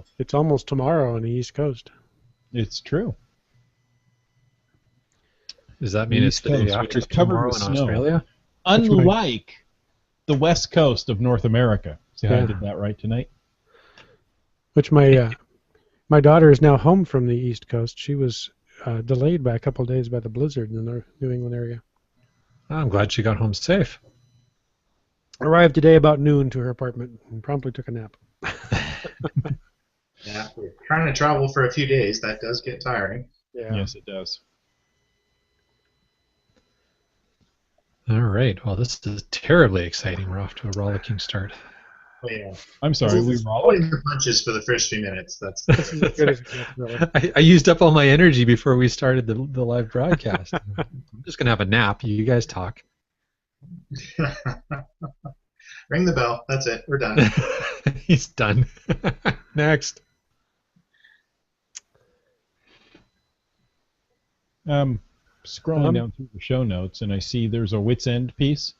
So It's almost tomorrow on the East Coast. it's true. Does that mean it's the day Coast, which after is covered tomorrow with in snow. Australia? Unlike the west coast of North America. See how I Yeah. did that right tonight? Which my daughter is now home from the East Coast. She was delayed by a couple of days by the blizzard in the New England area. I'm glad she got home safe. Arrived today about noon to her apartment and promptly took a nap. Yeah, we're trying to travel for a few days. That does get tiring. Yeah. Yes, it does. All right. Well, this is terribly exciting. We're off to a rollicking start. Oh, yeah. I'm sorry, we Pulling the punches for the first few minutes. That's This is as good as it gets, really. I used up all my energy before we started the live broadcast. I'm just going to have a nap. You guys talk. Ring the bell. That's it. We're done. He's done. Next. Scrolling down through the show notes, and I see there's a Wits End piece,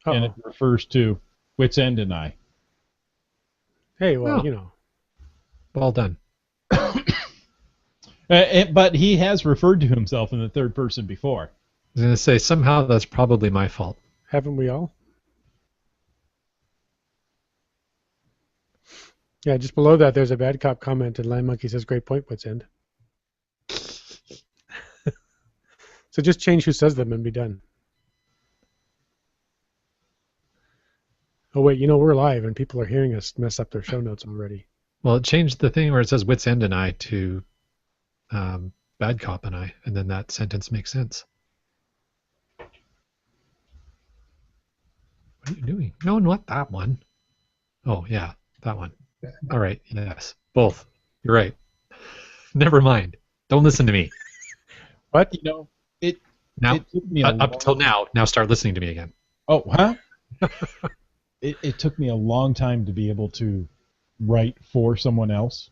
and it Uh-oh. refers to Wits End and I. Hey, well, Oh. you know. Well done. But he has referred to himself in the third person before. I was going to say, somehow that's probably my fault. Haven't we all? Yeah, just below that, there's a bad cop comment, and Land Monkey says, "Great point, Wits End." So just change who says them and be done. Oh, wait, you know, we're live, and people are hearing us mess up their show notes already. Well, it changed the thing where it says Wits End and I to Bad Cop and I, and then that sentence makes sense. What are you doing? No, not that one. Oh, yeah, that one. All right, yes, both. You're right. Never mind. Don't listen to me. What? You know, it Now, took me up till now start listening to me again. Oh, huh? It took me a long time to be able to write for someone else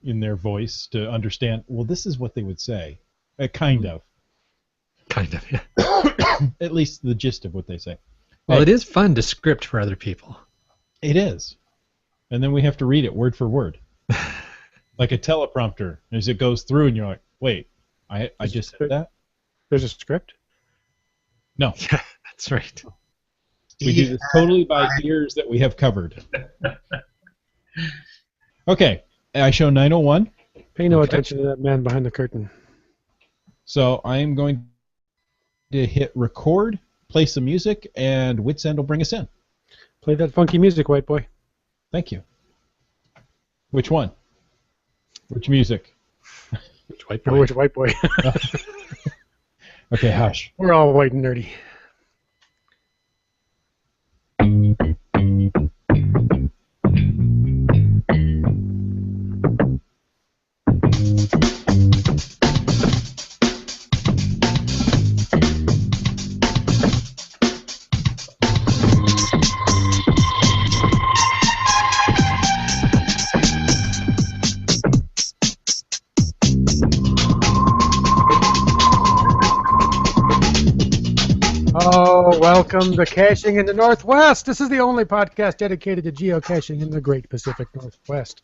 in their voice to understand, well, this is what they would say. Kind of. Kind of, yeah. At least the gist of what they say. Well, Hey, it is fun to script for other people. It is. And then we have to read it word for word. Like a teleprompter. As it goes through and you're like, wait, I just said that? There's a script? No. Yeah, that's right. We do this totally by ears that we have covered. Okay, I show 901. Pay no Okay. attention to that man behind the curtain. So I am going to hit record, play some music, and Wits End will bring us in. Play that funky music, white boy. Thank you. Which one? Which music? Which white Or boy? which white boy? Okay, hush. We're all white and nerdy. Oh, welcome to Caching in the Northwest. This is the only podcast dedicated to geocaching in the Great Pacific Northwest.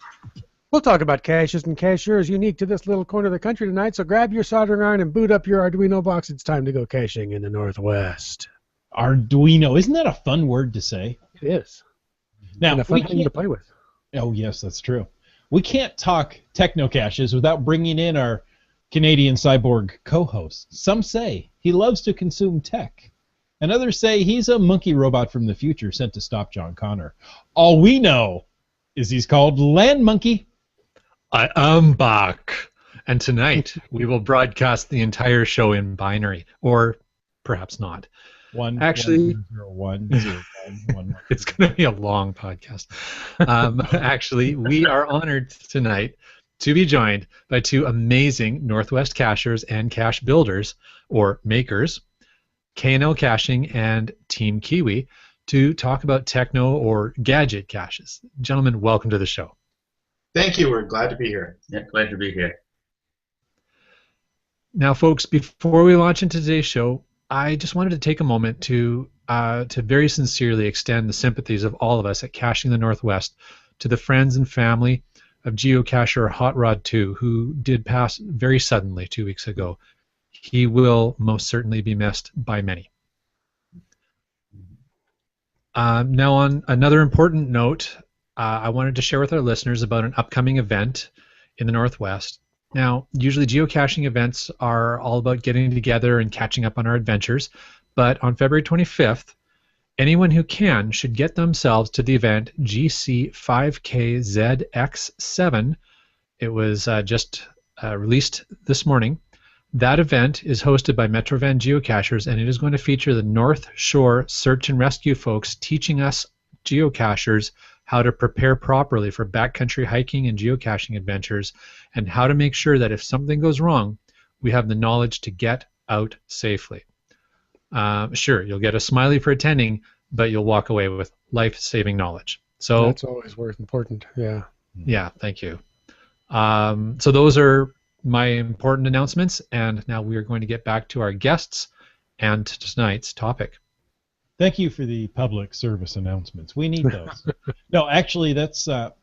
We'll talk about caches and cachers unique to this little corner of the country tonight, so grab your soldering iron and boot up your Arduino box. It's time to go caching in the Northwest. Arduino. Isn't that a fun word to say? It is. Now, And a we fun thing to can't, play with. oh, yes, that's true. We can't talk Techno-Caches without bringing in our Canadian cyborg co-host. Some say he loves to consume tech, and others say he's a monkey robot from the future sent to stop John Connor. All we know is he's called Land Monkey. I am back. And tonight we will broadcast the entire show in binary, or perhaps not. Actually- 10101. It's going to be a long podcast. Actually, we are honored tonight to be joined by two amazing Northwest cachers and cache builders, or makers, K&L Caching and Team Kiwi, to talk about techno or gadget caches. Gentlemen, welcome to the show. Thank you. We're glad to be here. Yeah, glad to be here. Now, folks, before we launch into today's show, I just wanted to take a moment to very sincerely extend the sympathies of all of us at Caching the Northwest to the friends and family of geocacher Hot Rod 2, who did pass very suddenly 2 weeks ago. He will most certainly be missed by many. Now, on another important note, I wanted to share with our listeners about an upcoming event in the Northwest. Now, usually geocaching events are all about getting together and catching up on our adventures, but on February 25th, anyone who can should get themselves to the event GC5KZX7. It was just released this morning. That event is hosted by Metrovan Geocachers, and it is going to feature the North Shore Search and Rescue folks teaching us geocachers how to prepare properly for backcountry hiking and geocaching adventures, and how to make sure that if something goes wrong, we have the knowledge to get out safely. Sure, you'll get a smiley for attending, but you'll walk away with life-saving knowledge. So that's always worth important. Yeah. Yeah, thank you. So those are my important announcements, and now we are going to get back to our guests and tonight's topic. Thank you for the public service announcements. We need those. No, actually, that's a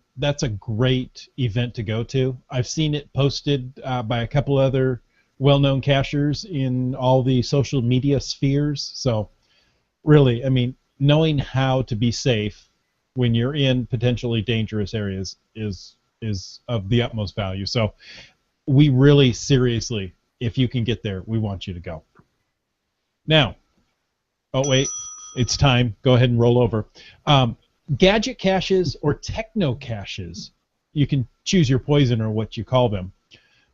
great event to go to. I've seen it posted by a couple other well-known cachers in all the social media spheres. So, really, I mean, knowing how to be safe when you're in potentially dangerous areas is of the utmost value. So, we really seriously, if you can get there, we want you to go. Now, oh wait, it's time. Go ahead and roll over. Gadget caches or techno caches. You can choose your poison or what you call them.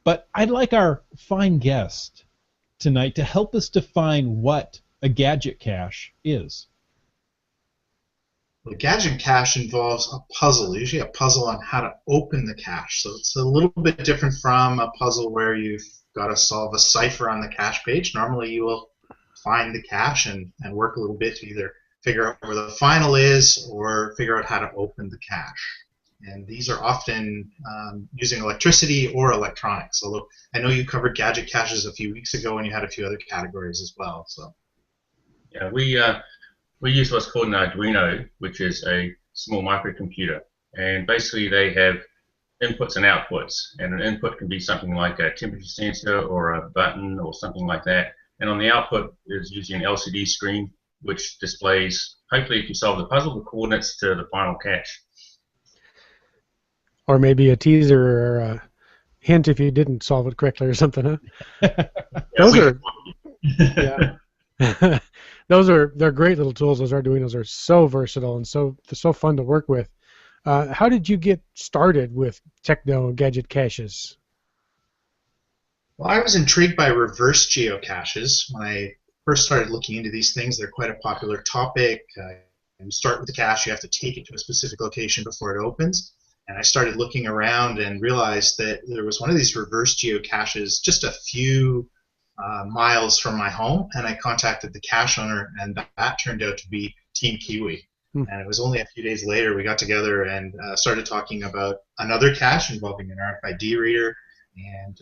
But I'd like our fine guest tonight to help us define what a gadget cache is. The gadget cache involves a puzzle, usually a puzzle on how to open the cache. So it's a little bit different from a puzzle where you've got to solve a cipher on the cache page. Normally you will find the cache and work a little bit to either figure out where the final is or figure out how to open the cache. And these are often using electricity or electronics. Although I know you covered gadget caches a few weeks ago and you had a few other categories as well. So yeah, we use what's called an Arduino, which is a small microcomputer, and basically they have inputs and outputs, and an input can be something like a temperature sensor or a button or something like that, and on the output is usually an LCD screen which displays, hopefully if you solve the puzzle, the coordinates to the final cache. Or maybe a teaser or a hint if you didn't solve it correctly or something, huh? Those are yeah. They're great little tools. Those Arduinos are so versatile and so fun to work with. How did you get started with Techno-Gadget caches? Well, I was intrigued by reverse geocaches when I first started looking into these things. They're quite a popular topic. You start with the cache, you have to take it to a specific location before it opens. And I started looking around and realized that there was one of these reverse geocaches just a few miles from my home, and I contacted the cache owner, and that turned out to be Team Kiwi. And it was only a few days later we got together and started talking about another cache involving an RFID reader, and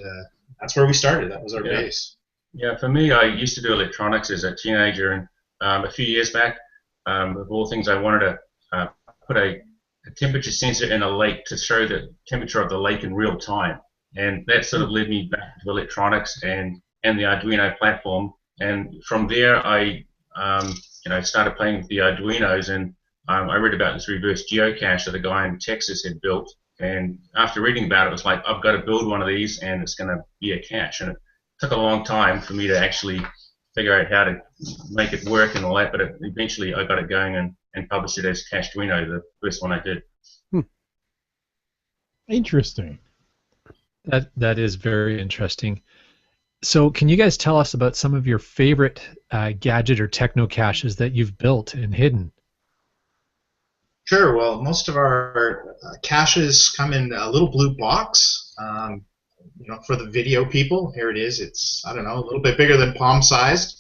that's where we started. That was our base. Yeah, for me, I used to do electronics as a teenager, and a few years back, of all things, I wanted to put a temperature sensor in a lake to show the temperature of the lake in real time, and that sort of led me back to electronics and the Arduino platform. And from there, I started playing with the Arduinos, and I read about this reverse geocache that a guy in Texas had built. And after reading about it, it was like, I've got to build one of these, and it's going to be a cache. And it took a long time for me to actually figure out how to make it work and all that, but eventually I got it going and published it as Cachduino, the first one I did. Interesting. That is very interesting. So can you guys tell us about some of your favorite gadget or techno caches that you've built and hidden? Sure. Well, most of our caches come in a little blue box. For the video people, here it is. It's, I don't know, a little bit bigger than palm-sized,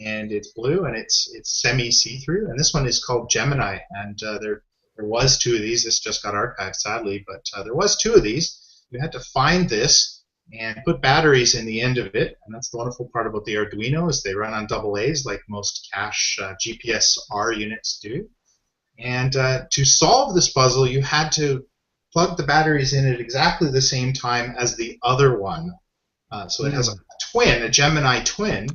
and it's blue, and it's semi-see-through. And this one is called Gemini, and there was two of these. This just got archived, sadly, but there was two of these. You had to find this and put batteries in the end of it, and that's the wonderful part about the Arduino is they run on AA's like most cache GPS-R units do. And to solve this puzzle, you had to plug the batteries in at exactly the same time as the other one. So it has a twin, a Gemini twin.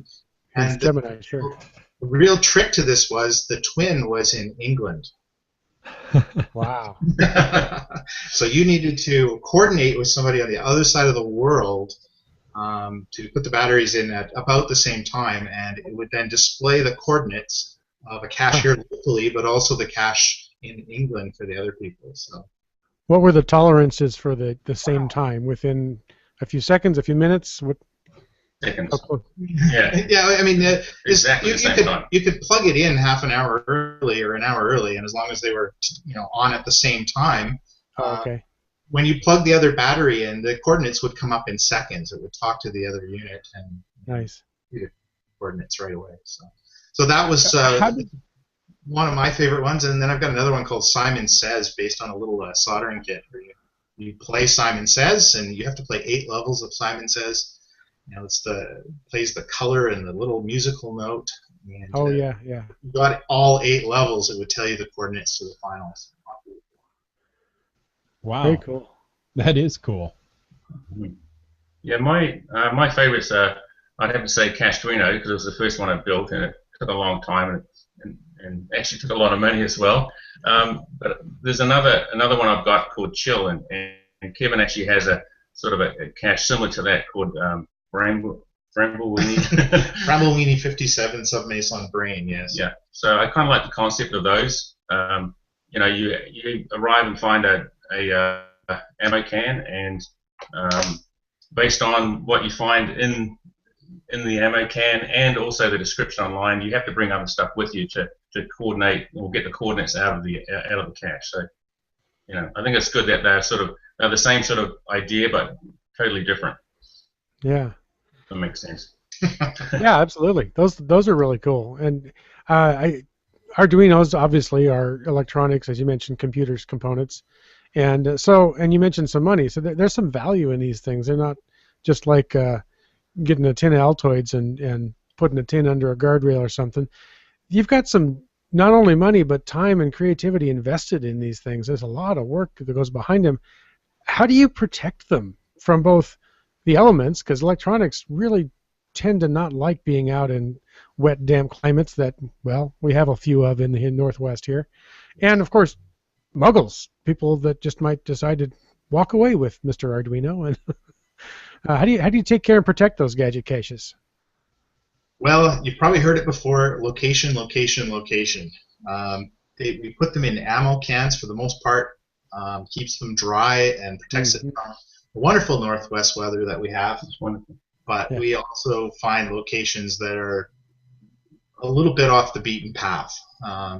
And Gemini, sure. the real trick to this was the twin was in England. Wow. So you needed to coordinate with somebody on the other side of the world to put the batteries in at about the same time, and it would then display the coordinates of a cache here locally, but also the cache in England for the other people. So, what were the tolerances for the same time? Within a few seconds, a few minutes? What? Seconds. Oh, Yeah. Yeah, I mean, Exactly the same time. you could plug it in half an hour early or an hour early, and as long as they were on at the same time, okay. when you plug the other battery in, the coordinates would come up in seconds. It would talk to the other unit and Nice. see the coordinates right away. So that was one of my favorite ones, and then I've got another one called Simon Says, based on a little soldering kit where you play Simon Says, and you have to play 8 levels of Simon Says. It's plays the color and the little musical note. And, yeah. you got all 8 levels, it would tell you the coordinates to the finals. Wow. Very cool. That is cool. Yeah, my favorites are, I'd have to say Arduino, because it was the first one I built, and it took a long time and actually took a lot of money as well. But there's another one I've got called Chill, and Kevin actually has a sort of a cache similar to that called Bramble Weenie 57 Submason Brain, yes. Yeah. So I kind of like the concept of those. You arrive and find a ammo can, and based on what you find in the ammo can and also the description online, you have to bring other stuff with you to coordinate or get the coordinates out of the cache. So I think it's good that they're the same sort of idea but totally different. Yeah. That makes sense. Yeah, absolutely. Those are really cool. And Arduinos obviously are electronics, as you mentioned, computers, components, and you mentioned some money. So there's some value in these things. They're not just like getting a tin of Altoids and putting a tin under a guardrail or something. You've got some not only money but time and creativity invested in these things. There's a lot of work that goes behind them. How do you protect them from both the elements, because electronics really tend to not like being out in wet, damp climates that, well, we have a few of in the Northwest here, and of course, muggles, people that just might decide to walk away with Mr. Arduino. And how do you take care and protect those gadget caches? Well, you've probably heard it before: location, location, location. We put them in ammo cans for the most part, keeps them dry and protects it from the wonderful Northwest weather that we have. It's wonderful. But we also find locations that are a little bit off the beaten path,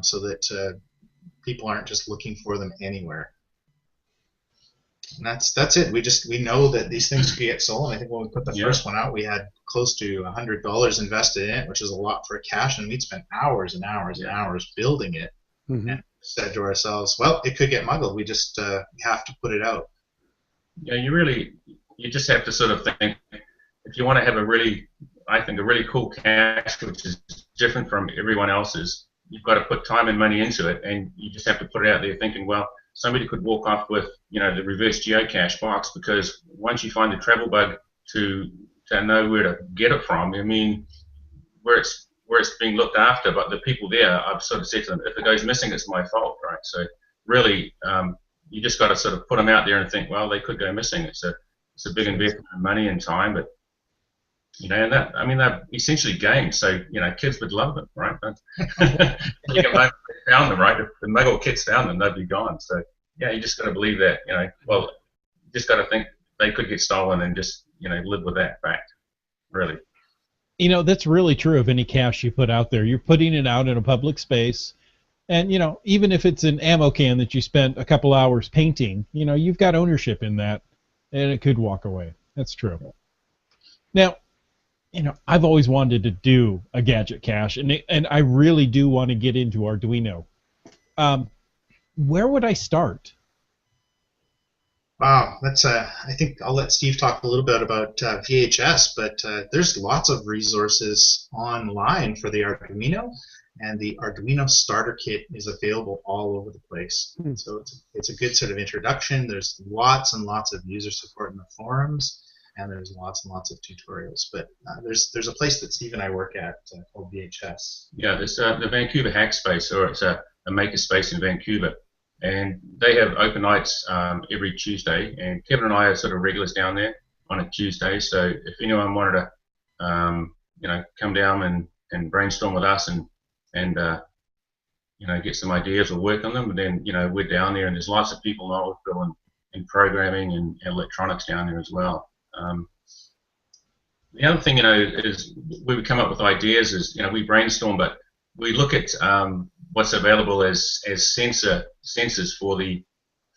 so that people aren't just looking for them anywhere. And that's it. We know that these things could get stolen. I think when we put the first one out, we had close to $100 invested in it, which is a lot for a cache, and we'd spent hours and hours and hours building it. And said to ourselves, well, it could get muggled. We just have to put it out. Yeah, you just have to sort of think, if you want to have a really cool cache which is different from everyone else's, you've got to put time and money into it, and you just have to put it out there thinking, well, somebody could walk off with the reverse geocache box, because once you find the travel bug to know where to get it from, I mean, where it's being looked after, but the people there, I've sort of said to them, if it goes missing, it's my fault, right? So really, you just got to sort of put them out there and think, well, they could go missing. It's a big investment of money and time, but and they're essentially games, so kids would love them, right? You can found them, right? If the muggle kids found them, they'd be gone. So yeah, you just got to believe that, well, you just got to think they could get stolen and just live with that fact, really. That's really true of any cache you put out there. You're putting it out in a public space, and even if it's an ammo can that you spent a couple hours painting, you've got ownership in that, and it could walk away. That's true. Now, I've always wanted to do a gadget cache, and I really do want to get into Arduino. Where would I start? Wow, that's I think I'll let Steve talk a little bit about VHS, but there's lots of resources online for the Arduino. and the Arduino starter kit is available all over the place. So it's a good sort of introduction. There's lots and lots of user support in the forums, and there's lots and lots of tutorials. But there's a place that Steve and I work at called VHS. Yeah, there's the Vancouver Hackspace, or it's a makerspace in Vancouver, and they have open nights every Tuesday. And Kevin and I are sort of regulars down there on a Tuesday. So if anyone wanted to, come down and brainstorm with us and get some ideas or work on them, then we're down there, and there's lots of people knowledgeable in programming and electronics down there as well. The other thing, is we would come up with ideas. Is we brainstorm, but we look at what's available as sensors for the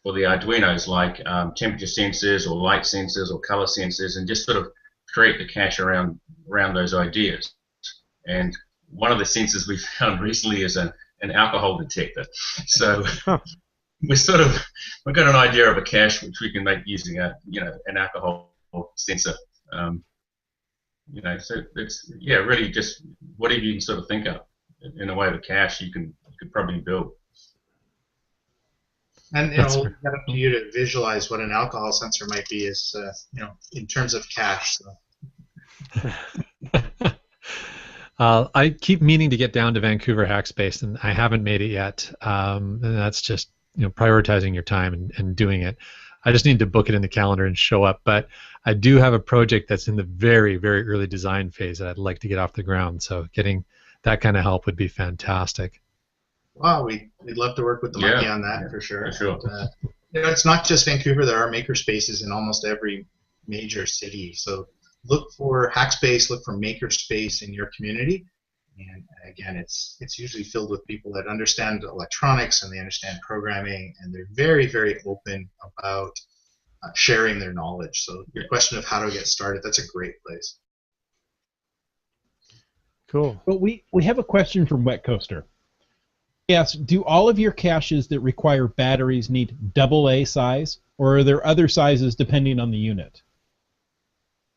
Arduinos, like temperature sensors or light sensors or color sensors, and just sort of create the cache around those ideas. And one of the sensors we found recently is an alcohol detector. So we've got an idea of a cache which we can make using an alcohol sensor. So it's really just whatever you can sort of think of in a way of a cache you could probably build. And it's up to you to visualize what an alcohol sensor might be, is in terms of cache. So. I keep meaning to get down to Vancouver Hackspace, and I haven't made it yet. And that's just prioritizing your time and doing it. I just need to book it in the calendar and show up. But I do have a project that's in the very, very early design phase that I'd like to get off the ground. So getting that kind of help would be fantastic. Wow, we'd love to work with the monkey on that for sure. For sure. And, it's not just Vancouver. There are maker spaces in almost every major city. So look for Hackspace, look for makerspace in your community. And again, it's usually filled with people that understand electronics and they understand programming, and they're very, very open about sharing their knowledge. So your question of how to get started, that's a great place. Cool. But we have a question from Wet Coaster. Yes, do all of your caches that require batteries need AA size, or are there other sizes depending on the unit?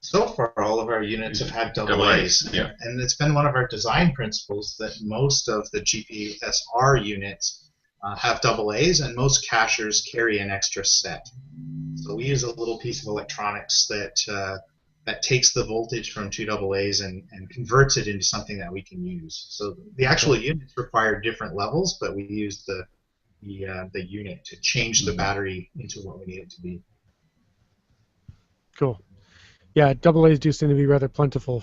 So far, all of our units have had AA's, and it's been one of our design principles that most of the GPSR units have AA's, and most cachers carry an extra set. So we use a little piece of electronics that takes the voltage from two AA's and converts it into something that we can use. So the actual units require different levels, but we use the unit to change the battery into what we need it to be. Cool. Yeah, AA's do seem to be rather plentiful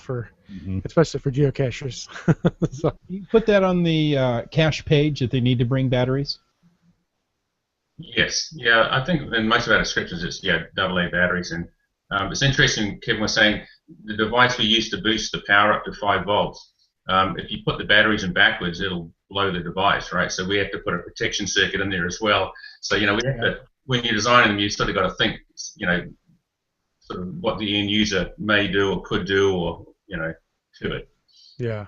especially for geocachers. So. You put that on the cache page that they need to bring batteries? Yes. Yeah, I think in most of our descriptions it's AA batteries, and it's interesting. Kevin was saying the device we use to boost the power up to 5 volts. If you put the batteries in backwards, it'll blow the device, right? So we have to put a protection circuit in there as well. So we have to, when you're designing them, you've sort of got to think, sort of what the end user may do or could do, or to it. Yeah.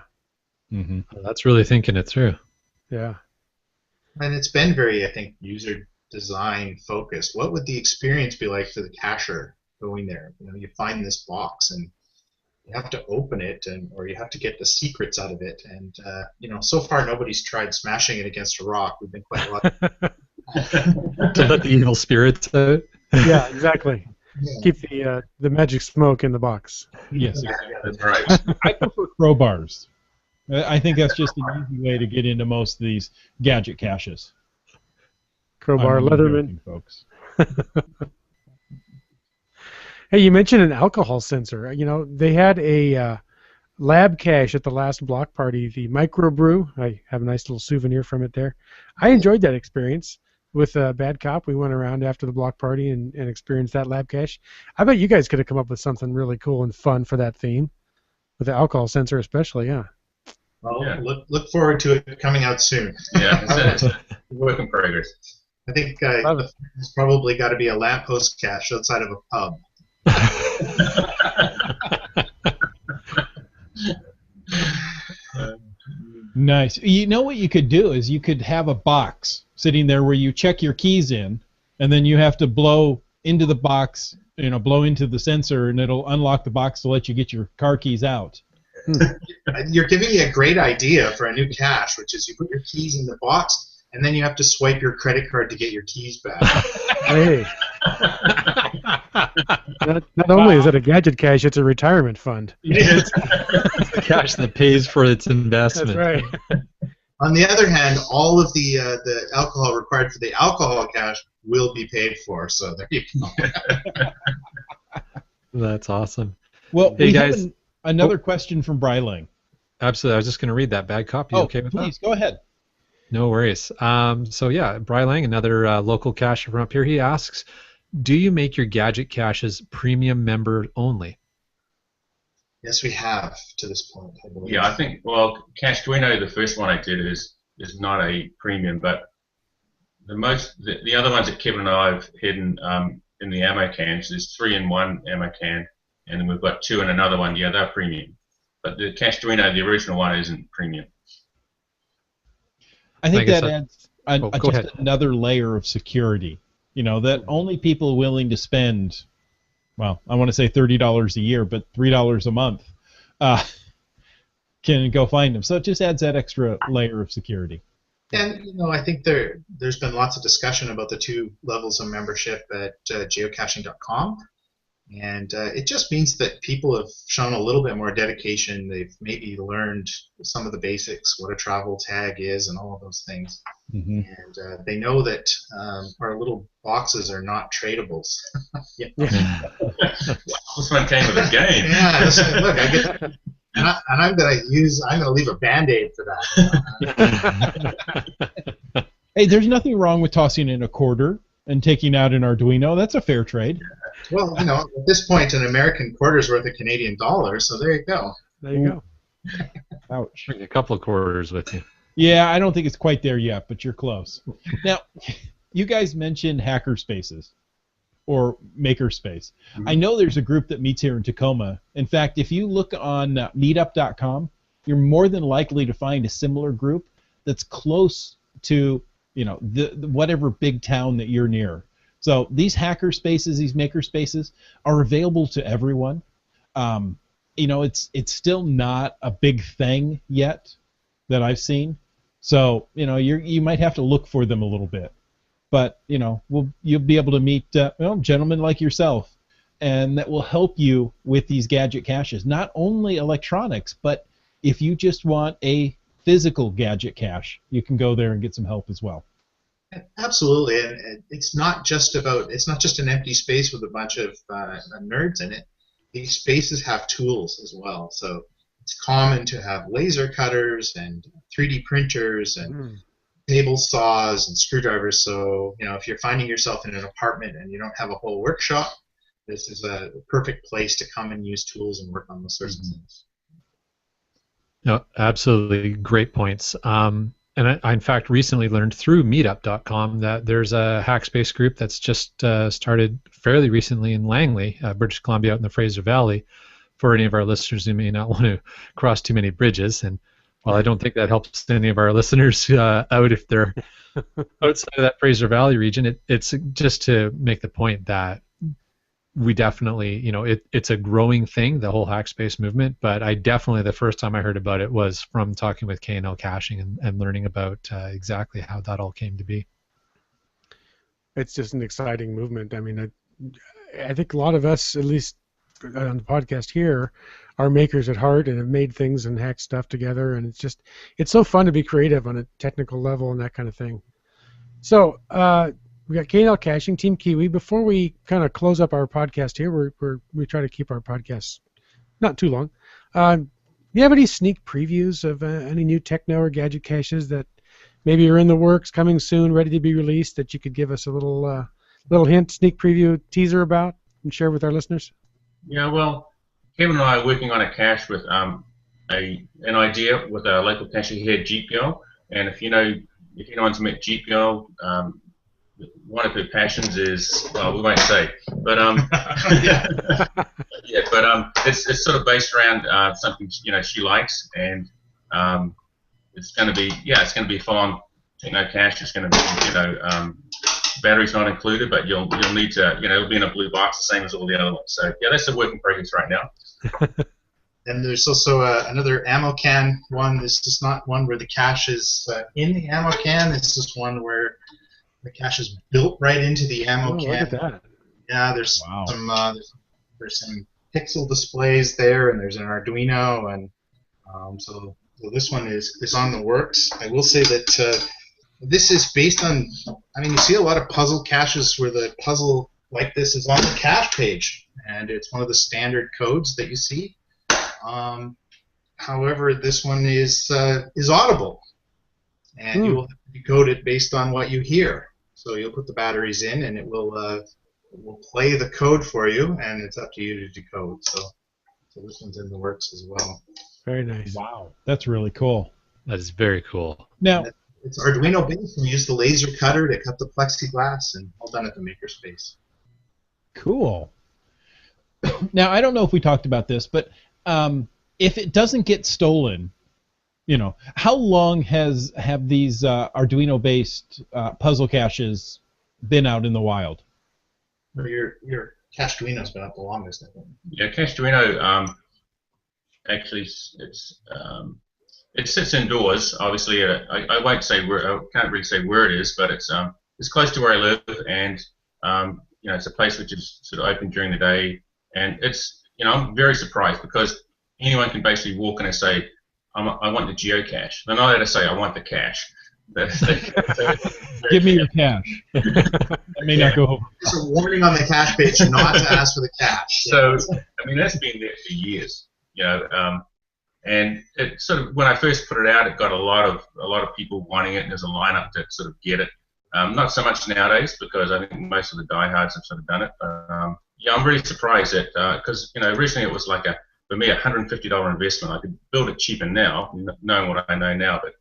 Mm-hmm. Well, that's really thinking it through. Yeah. And it's been very, I think, user design focused. What would the experience be like for the cacher going there? You find this box and you have to open it, or you have to get the secrets out of it. And so far nobody's tried smashing it against a rock. We've been quite lucky. To let the evil spirits out. Yeah, exactly. Yeah. Keep the magic smoke in the box. Yes, that's right. I prefer crowbars. I think that's just an easy way to get into most of these gadget caches. Crowbar, Leatherman. Joking, folks. Hey, you mentioned an alcohol sensor. They had a lab cache at the last block party, the microbrew. I have a nice little souvenir from it there. I enjoyed that experience. With Bad Cop, we went around after the block party and experienced that lab cache. I bet you guys could have come up with something really cool and fun for that theme, with the alcohol sensor especially, yeah. Well, look forward to it coming out soon. Yeah, it's a work in progress. I think there's probably got to be a lamppost cache outside of a pub. Nice. You know what you could do is you could have a box sitting there where you check your keys in, and then you have to blow into the box, blow into the sensor, and it'll unlock the box to let you get your car keys out. You're giving me a great idea for a new cache, which is you put your keys in the box, and then you have to swipe your credit card to get your keys back. Hey. Not only is it a gadget cache, it's a retirement fund. It's the cash that pays for its investment. That's right. On the other hand, all of the alcohol required for the alcohol cache will be paid for. So there you go. That's awesome. Well, Hey, we guys. have another question from Bryling. Absolutely. I was just going to read that bad copy. Okay with please, that? go ahead. No worries. So yeah, Bry Lang, another local cacher from up here, he asks, do you make your gadget caches premium member only? Yes, we have to this point, I believe. Yeah, I think, well, Arduino, the first one I did is not a premium, but the other ones that Kevin and I have hidden in the ammo cans, there's 3-in-1 ammo can, and then we've got 2 in another one. Yeah, they're premium. But the Arduino, the original one, isn't premium. I think guess that adds go just ahead. another layer of security. You know, that only people willing to spend, well, I want to say $30 a year, but $3 a month can go find them. So it just adds that extra layer of security. And, I think there's been lots of discussion about the 2 levels of membership at geocaching.com. And it just means that people have shown a little bit more dedication. They've maybe learned some of the basics, what a travel tag is and all of those things. Mm-hmm. And they know that our little boxes are not tradables. This one came with a game. Yeah, look, I get, and I'm gonna leave a Band-Aid for that. Hey, there's nothing wrong with tossing in a quarter and taking out an Arduino. That's a fair trade. Well, at this point, an American quarter's worth a Canadian dollar, so there you go. There you go. Ouch. Bring a couple of quarters with you. Yeah, I don't think it's quite there yet, but you're close. Now, you guys mentioned hacker spaces or makerspace. Mm-hmm. I know there's a group that meets here in Tacoma. In fact, if you look on meetup.com, you're more than likely to find a similar group that's close to, the whatever big town that you're near. So these hacker spaces, these maker spaces, are available to everyone. It's still not a big thing yet that I've seen. So you might have to look for them a little bit, but you'll be able to meet gentlemen like yourself, and that will help you with these gadget caches. Not only electronics, but if you just want a physical gadget cache, you can go there and get some help as well. Absolutely, and it's not just an empty space with a bunch of nerds in it. These spaces have tools as well, so it's common to have laser cutters and 3D printers and table saws and screwdrivers. So if you're finding yourself in an apartment and you don't have a whole workshop, this is a perfect place to come and use tools and work on those sorts of things. No, absolutely great points. And I, in fact, recently learned through meetup.com that there's a hackspace group that's just started fairly recently in Langley, British Columbia, out in the Fraser Valley, for any of our listeners who may not want to cross too many bridges. And while I don't think that helps any of our listeners out if they're outside of that Fraser Valley region, it's just to make the point that we definitely, it's a growing thing, the whole hackspace movement, but I definitely, the first time I heard about it was from talking with K&L Caching and learning about exactly how that all came to be. It's just an exciting movement. I mean, I think a lot of us, at least on the podcast here, are makers at heart and have made things and hacked stuff together, and it's so fun to be creative on a technical level and that kind of thing. So, we got K&L Caching, Team Kiwi. Before we kind of close up our podcast here, we try to keep our podcasts not too long. Do you have any sneak previews of any new techno or gadget caches that maybe are in the works, coming soon, ready to be released, that you could give us a little hint, sneak preview, teaser about and share with our listeners? Yeah, well, Kevin and I are working on a cache with an idea with a local cacher here, Jeep Girl. And if anyone's met Jeep Girl, one of her passions is, well, we won't say, but it's sort of based around something she likes, and it's going to be full-on techno cache. It's going to be batteries not included, but you'll need to it'll be in a blue box the same as all the other ones. So yeah, that's a work in progress right now. And there's also another ammo can one. This is not one where the cache is in the ammo can. It's just one where the cache is built right into the ammo can. Look at that. Yeah, there's Wow. there's some pixel displays there, and there's an Arduino, and so this one is on the works. I will say that this is based on. I mean, you see a lot of puzzle caches where the puzzle like this is on the cache page, and it's one of the standard codes that you see. However, this one is audible, and you will decode it based on what you hear. So you'll put the batteries in, and it will play the code for you, and it's up to you to decode. So this one's in the works as well. Very nice. Wow, that's really cool. That is very cool. Now, It's Arduino based, and we use the laser cutter to cut the plexiglass, and all done at the makerspace. cool. Now, I don't know if we talked about this, but if it doesn't get stolen, how long have these Arduino-based puzzle caches been out in the wild? Your Cache Arduino's been up the longest, I think. Yeah, Cache Arduino actually it sits indoors. Obviously, I won't say where. I can't really say where it is, but it's close to where I live, and it's a place which is sort of open during the day, and it's I'm very surprised because anyone can basically walk in and say, I want the geocache. They're not allowed to say, I want the cache. Give me your cache. That may not go over. There's a warning on the cache page not to ask for the cache. So, I mean, that's been there for years, and it sort of, when I first put it out, it got a lot of people wanting it, and there's a lineup to sort of get it. Not so much nowadays, because I think most of the diehards have sort of done it. But I'm really surprised that, because originally it was like for me, $150 investment. I could build it cheaper now, knowing what I know now, but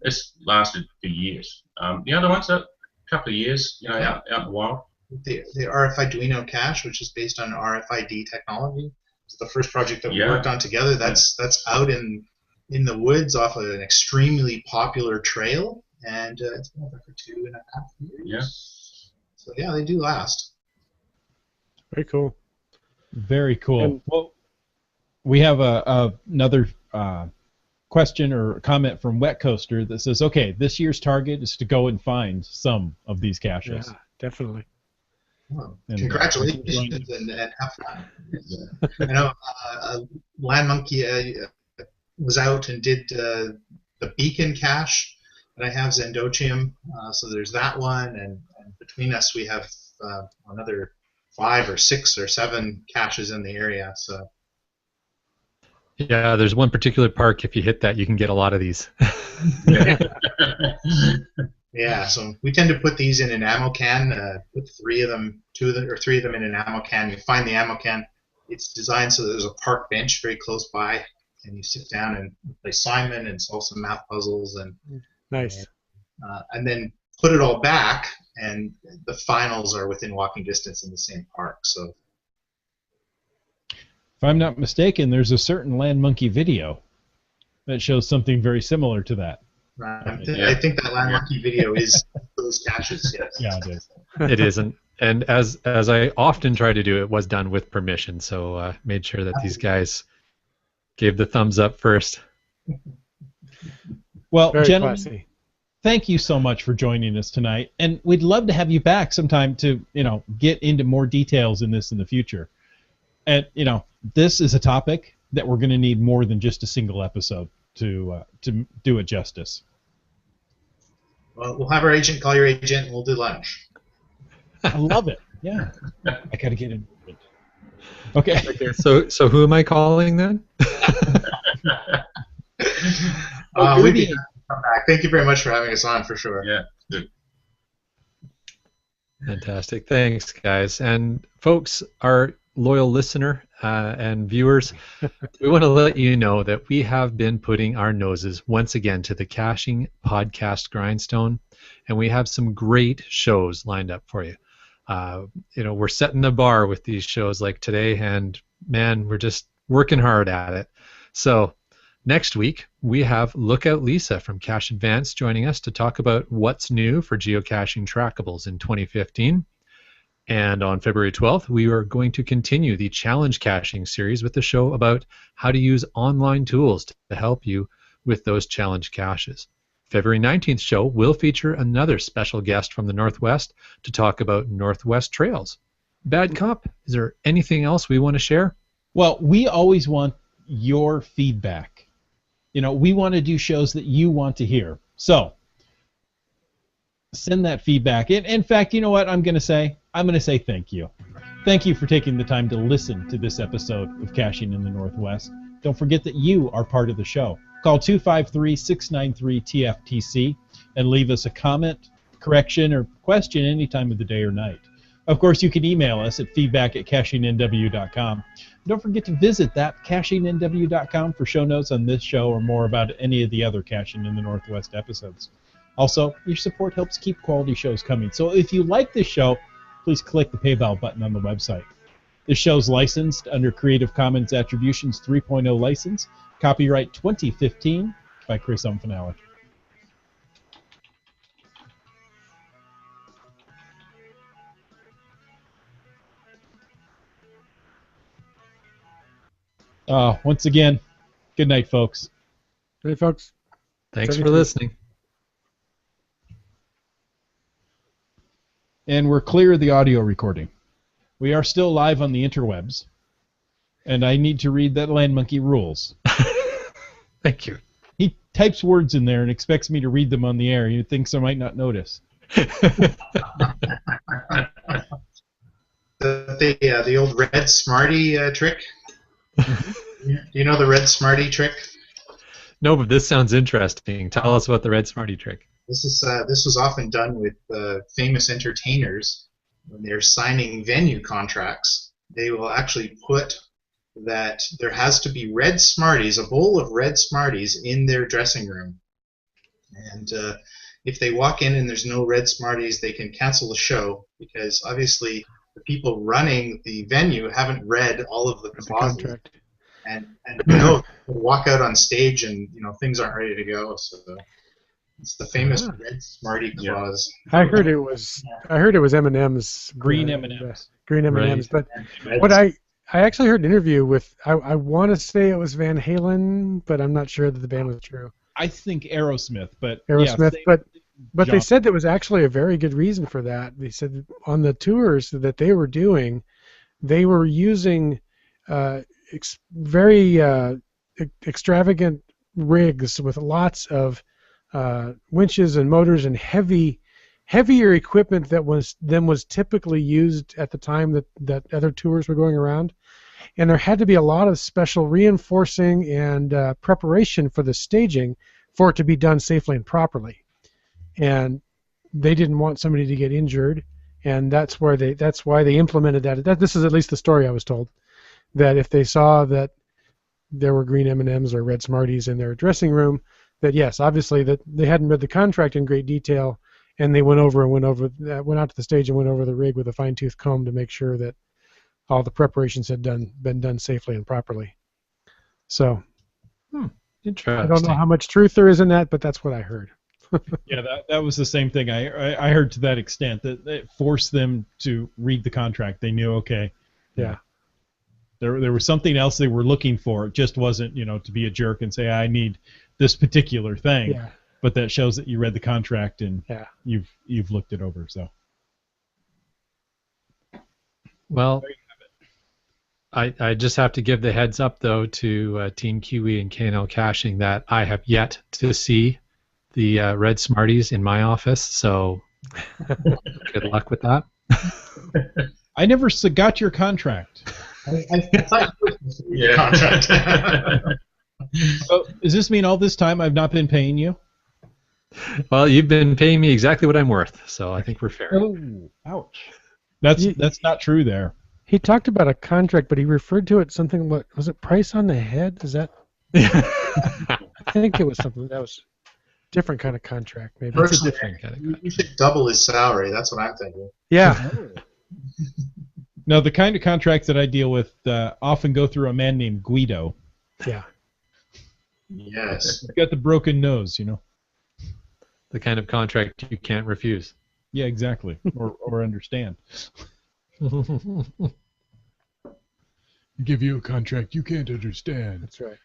it's lasted for years. The other ones, a couple of years, out in the wild. The Arduino cache, which is based on RFID technology, is the first project that we worked on together. That's out in the woods off of an extremely popular trail, and it's been there for 2.5 years. Yeah. So yeah, they do last. Very cool. Very cool. And, well, we have another question or comment from Wet Coaster that says, okay, this year's target is to go and find some of these caches. yeah, definitely. Well, And, congratulations and have fun. I know Land Monkey was out and did the Beacon cache, and I have Zendochium, so there's that one, and between us we have another 5 or 6 or 7 caches in the area. So. Yeah, there's one particular park. If you hit that, you can get a lot of these. Yeah, so we tend to put these in an ammo can. Put 3 of them, 2 or 3 of them in an ammo can. You find the ammo can. It's designed so there's a park bench very close by, and you sit down and play Simon and solve some math puzzles, and Nice. and then put it all back, and the finals are within walking distance in the same park. So. If I'm not mistaken, there's a certain Land Monkey video that shows something very similar to that. I think that Land Monkey video is those caches, yes. Yeah, it is. It isn't. And as I often try to do, it was done with permission, so made sure that these guys gave the thumbs up first. Well, Very gentlemen, classy. thank you so much for joining us tonight, and we'd love to have you back sometime to get into more details in this in the future. And this is a topic that we're going to need more than just a single episode to do it justice. Well, we'll have our agent call your agent, and we'll do lunch. I love it. Yeah, I got to get into it. Okay. So who am I calling then? We'd be happy to come back. Thank you very much for having us on, for sure. Yeah, good. Fantastic. Thanks, guys. And folks, our loyal listener and viewers, we want to let you know that we have been putting our noses once again to the caching podcast grindstone, and we have some great shows lined up for you. We're setting the bar with these shows like today, and man, we're just working hard at it. So next week, we have Lookout Lisa from Cache Advance joining us to talk about what's new for geocaching trackables in 2015. And on February 12th, we are going to continue the challenge caching series with a show about how to use online tools to help you with those challenge caches. February 19th show will feature another special guest from the Northwest to talk about Northwest trails. Bad Cop, is there anything else we want to share? Well, we always want your feedback. We want to do shows that you want to hear. So, send that feedback. In fact, you know what I'm going to say? I'm going to say thank you. Thank you for taking the time to listen to this episode of Caching in the Northwest. Don't forget that you are part of the show. Call 253-693-TFTC and leave us a comment, correction, or question any time of the day or night. Of course, you can email us at feedback@cachingnw.com. Don't forget to visit that cachingnw.com for show notes on this show or more about any of the other Caching in the Northwest episodes. Also, your support helps keep quality shows coming. So if you like this show, please click the PayPal button on the website. This show's licensed under Creative Commons Attributions 3.0 license, copyright 2015 by Chris Umfanale. Once again, good night, folks. Hey, folks. Thanks for listening. And we're clear of the audio recording. We are still live on the interwebs, and I need to read that Land Monkey rules. Thank you. He types words in there and expects me to read them on the air. He thinks I might not notice. The old red Smarty trick. Do you know the red Smarty trick? No, but this sounds interesting. Tell us about the red Smarty trick. This was often done with famous entertainers when they're signing venue contracts. They will actually put that there has to be red Smarties, a bowl of red Smarties in their dressing room. And if they walk in and there's no red Smarties, they can cancel the show because obviously the people running the venue haven't read all of the clauses. And walk out on stage and things aren't ready to go. So it's the famous red Smarty clause. I heard it was M&M's. Green M&M's. Green M&M's. Right. But what I actually heard an interview with, I want to say it was Van Halen, but I'm not sure that the band was true. I think Aerosmith, but but they said there was actually a very good reason for that. They said on the tours that they were doing, they were using very extravagant rigs with lots of winches and motors and heavier equipment that was typically used at the time that other tours were going around. And there had to be a lot of special reinforcing and preparation for the staging for it to be done safely and properly. And they didn't want somebody to get injured, and that's why they implemented that. This is at least the story I was told, that if they saw that there were green M&Ms or red Smarties in their dressing room, that yes, obviously that they hadn't read the contract in great detail, and they went out to the stage and went over the rig with a fine-tooth comb to make sure that all the preparations had been done safely and properly. So, interesting. I don't know how much truth there is in that, but that's what I heard. Yeah, that was the same thing. I heard to that extent that it forced them to read the contract. They knew, okay, yeah, there was something else they were looking for. It just wasn't, to be a jerk and say I need this particular thing. Yeah. But that shows that you read the contract and you've looked it over. So. Well, I just have to give the heads up though to Team Kiwi and KNL Caching that I have yet to see the red Smarties in my office, so good luck with that. I never got your contract. I thought you were contract. So, does this mean all this time I've not been paying you? Well, you've been paying me exactly what I'm worth, so I think we're fair. Oh, ouch. That's not true there. He talked about a contract, but he referred to it something. What was it? Price on the head? Is that? I think it was something that was different kind of contract. Maybe it's a different kind of contract. You should double his salary. That's what I'm thinking. Yeah. No, the kind of contracts that I deal with often go through a man named Guido. Yeah. Yes. He's got the broken nose, The kind of contract you can't refuse. Yeah, exactly, or understand. Give you a contract you can't understand. That's right.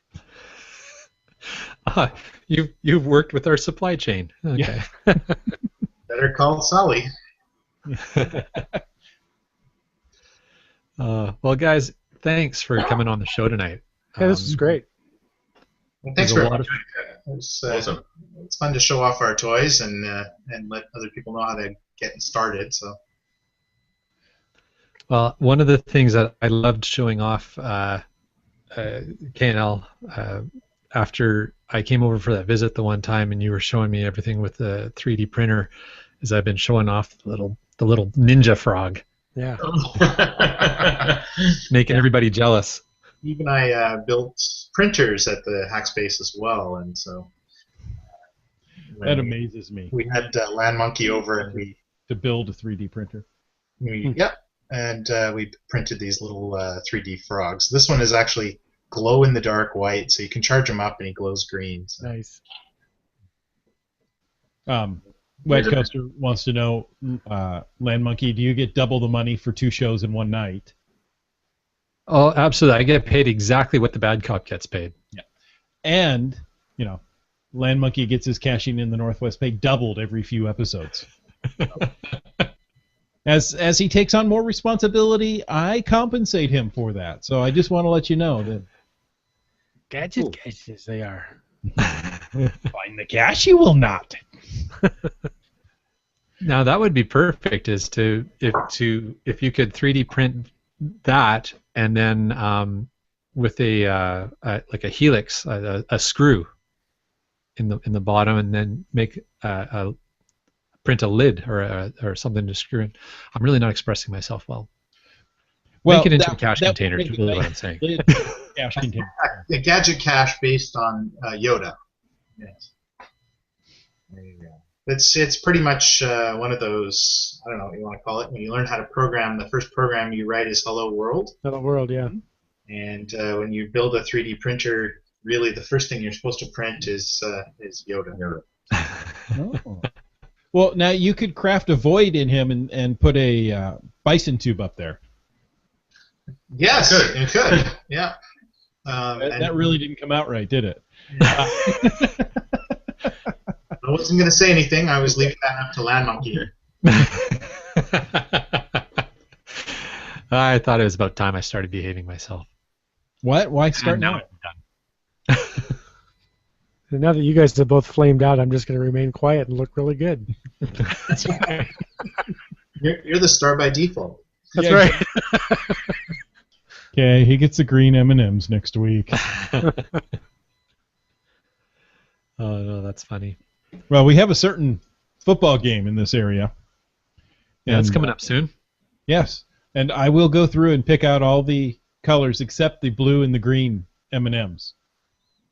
You've worked with our supply chain. Okay. Yeah. Better call Sully. Well, guys, thanks for coming on the show tonight. Yeah, this is great. Well, thanks There's for a lot of- Awesome. It's fun to show off our toys and let other people know how to get started. So. Well, one of the things that I loved showing off K&L after I came over for that visit the one time, and you were showing me everything with the 3D printer, is I've been showing off the little ninja frog, Yeah. making everybody jealous. Even I built printers at the Hackspace as well, and so That amazes me. we had Land Monkey over, and we To build a 3D printer. we printed these little 3D frogs. This one is actually glow in the dark white, so you can charge him up and he glows green. So. Nice. Wet Coaster wants to know, Land Monkey, do you get double the money for 2 shows in one night? Oh, absolutely. I get paid exactly what the bad cop gets paid. Yeah. And, Land Monkey gets his cashing in the Northwest pay doubled every few episodes. As he takes on more responsibility, I compensate him for that. So I just want to let you know that Gadget caches they are. find the cash you will not. Now that would be perfect, is if you could 3D print that, and then with a like a helix, a screw in the bottom, and then make print a lid or something to screw in. I'm really not expressing myself well. Make it into a cash container is really what I'm saying. Cash container. A gadget cache based on Yoda. Yes. There you go. It's pretty much one of those, I don't know what you want to call it, when you learn how to program, the first program you write is Hello World. Hello World, yeah. And when you build a 3D printer, really the first thing you're supposed to print is Yoda. Oh. Well, now you could craft a void in him and put a bison tube up there. Yes, you could. Yeah. That really didn't come out right, did it? I wasn't going to say anything. I was leaving that up to Land Monkey. I thought it was about time I started behaving myself. What? Why start And now now? I'm done. And now that you guys have both flamed out, I'm just going to remain quiet and look really good. That's right. You're the star by default. That's Yeah, right. Okay, he gets the green M&Ms next week. Oh no, that's funny. Well, we have a certain football game in this area. Yeah, it's And, coming up soon. Yes, and I will go through and pick out all the colors except the blue and the green M&Ms.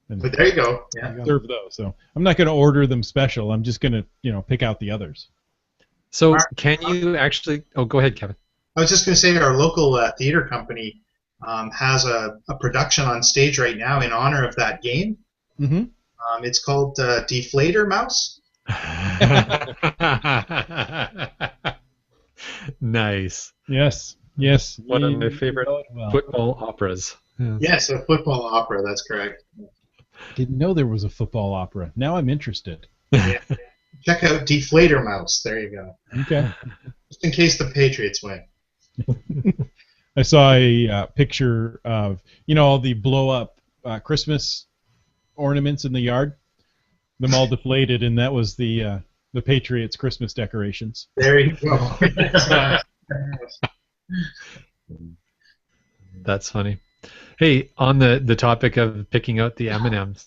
And But there you go. Yeah. serve those. So I'm not going to order them special. I'm just going to, pick out the others. So can you actually? Oh, go ahead, Kevin. I was just going to say our local theater company has a production on stage right now in honor of that game. Mm-hmm. It's called Deflator Mouse. Nice. Yes. Yes. One of You my favorite know it well. football operas. Yes. Yes, a football opera. That's correct. Didn't know there was a football opera. Now I'm interested. Yeah. Check out Deflator Mouse. There you go. Okay. Just in case the Patriots win. I saw a picture of all the blow up Christmas ornaments in the yard, them all deflated, and that was the Patriots Christmas decorations. There you go. That's funny. Hey, on the topic of picking out the M&Ms,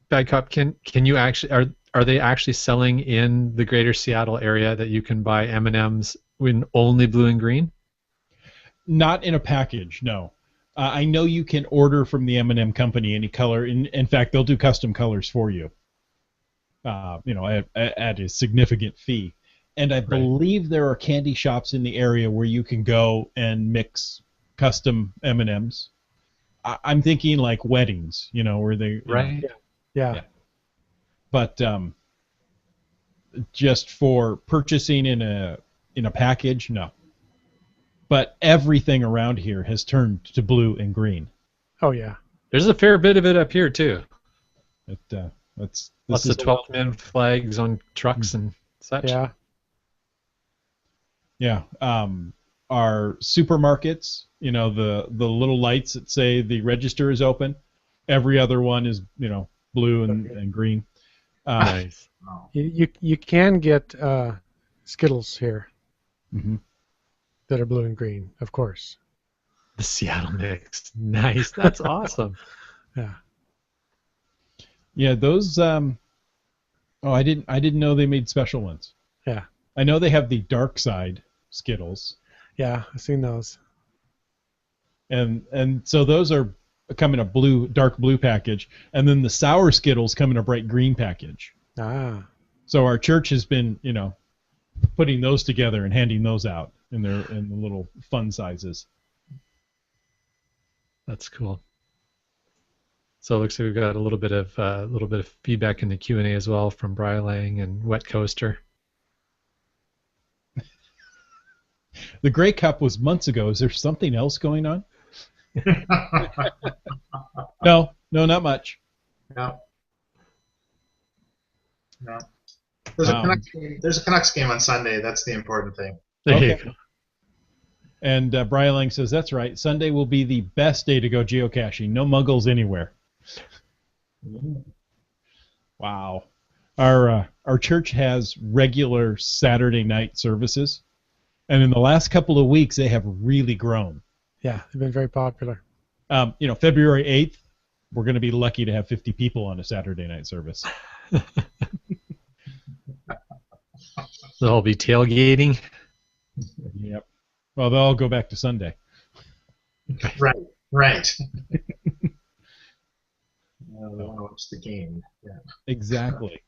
Bad Cop, can you actually are they actually selling in the greater Seattle area that you can buy M&Ms in only blue and green? Not in a package, no. I know you can order from the M&M company any color. In fact, they'll do custom colors for you. At a significant fee. And I believe there are candy shops in the area where you can go and mix custom M&Ms. I'm thinking like weddings, where they Yeah. But just for purchasing in a package, no. but everything around here has turned to blue and green. Oh yeah. There's a fair bit of it up here too. Lots Lots of 12-man flags on trucks and such. Yeah. Yeah. Our supermarkets, the little lights that say the register is open. Every other one is, blue and green. Nice. You can get Skittles here Mhm. that are blue and green, of course. The Seattle mix. Nice. That's awesome. Yeah. Yeah, those. I didn't know they made special ones. Yeah. I know they have the dark side Skittles, Yeah, I've seen those. and so those are come in a dark blue package, and then the sour Skittles come in a bright green package. Ah. So our church has been, putting those together and handing those out in the little fun sizes. That's cool. So it looks like we've got a little bit of feedback in the Q&A as well from Brylang and Wet Coaster. The Grey Cup was months ago. Is there something else going on? No, not much. No. No. There's a Canucks game on Sunday. That's the important thing. There Okay. you go. And Brian Lang says, that's right. Sunday will be the best day to go geocaching. No muggles anywhere. Wow. Our church has regular Saturday night services. And in the last couple of weeks, they have really grown. Yeah, they've been very popular. February 8th, we're going to be lucky to have 50 people on a Saturday night service. They'll all be tailgating. Yep. Well, they'll all go back to Sunday. Right. They want to watch the game. Yeah. Exactly.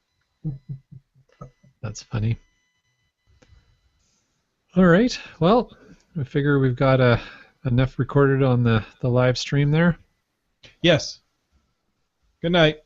That's funny. All right. Well, I figure we've got enough recorded on the live stream there. Yes. Good night.